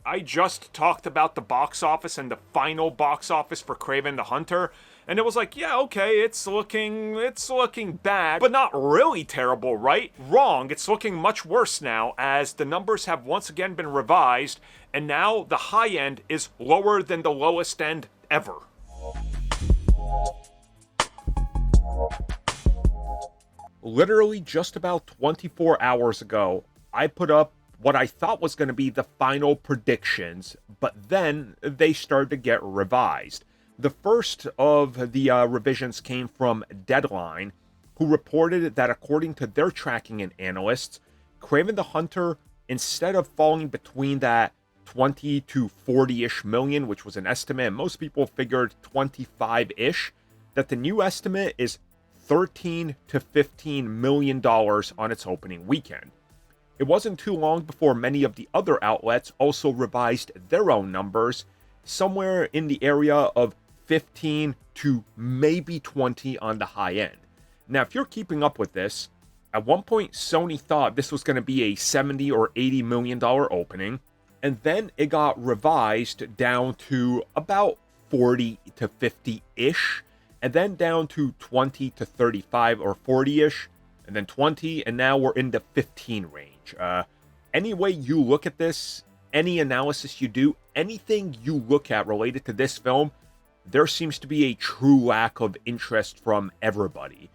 I just talked about the box office and the final box office for Kraven the Hunter, and it was like, yeah, okay, it's looking bad, but not really terrible, right? Wrong, it's looking much worse now, as the numbers have once again been revised, and now the high end is lower than the lowest end ever. Literally just about 24 hours ago, I put up what I thought was going to be the final predictions, but then they started to get revised. The first of the revisions came from Deadline, who reported that according to their tracking and analysts, Kraven the Hunter, instead of falling between that 20 to 40-ish million, which was an estimate, and most people figured 25-ish, that the new estimate is $13 to $15 million on its opening weekend. It wasn't too long before many of the other outlets also revised their own numbers, somewhere in the area of 15 to maybe 20 on the high end. Now, if you're keeping up with this, at one point Sony thought this was going to be a 70 or 80 million dollar opening, and then it got revised down to about 40 to 50-ish, and then down to 20 to 35 or 40-ish, and then 20, and now we're in the 15 range. Any way you look at this, any analysis you do, anything you look at related to this film, there seems to be a true lack of interest from everybody.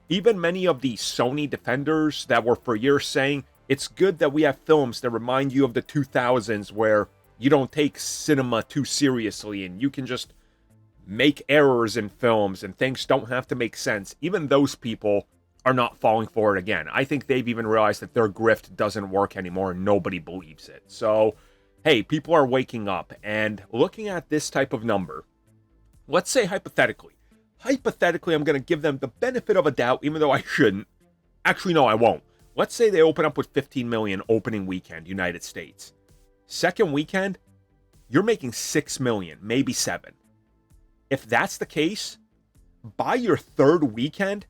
Even many of the Sony defenders that were for years saying, it's good that we have films that remind you of the 2000s where you don't take cinema too seriously and you can just make errors in films and things don't have to make sense. Even those people are not falling for it again. I think they've even realized that their grift doesn't work anymore and nobody believes it. So, hey, people are waking up and looking at this type of number. Let's say hypothetically, I'm going to give them the benefit of a doubt, even though I shouldn't. Actually, no, I won't. Let's say they open up with 15 million opening weekend, United States. Second weekend, you're making 6 million, maybe 7. If that's the case, by your third weekend,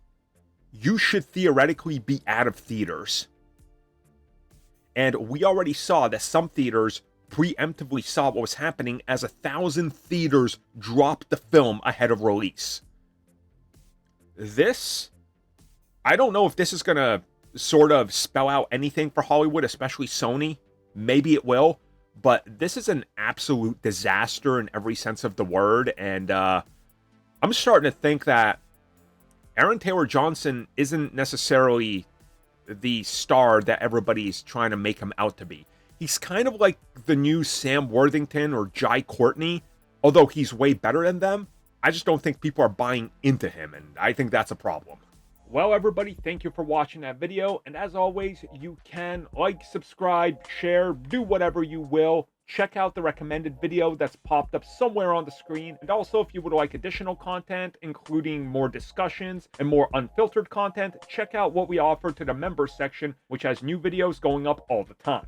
you should theoretically be out of theaters. And we already saw that some theaters preemptively saw what was happening as 1,000 theaters dropped the film ahead of release. This, I don't know if this is going to sort of spell out anything for Hollywood, especially Sony. Maybe it will, but this is an absolute disaster in every sense of the word, and I'm starting to think that Aaron Taylor-Johnson isn't necessarily the star that everybody's trying to make him out to be. He's kind of like the new Sam Worthington or Jai Courtney, although he's way better than them. I just don't think people are buying into him, and I think that's a problem. Well, everybody, thank you for watching that video, and as always, you can like, subscribe, share, do whatever you will. Check out the recommended video that's popped up somewhere on the screen, and also if you would like additional content, including more discussions and more unfiltered content, check out what we offer to the members section, which has new videos going up all the time.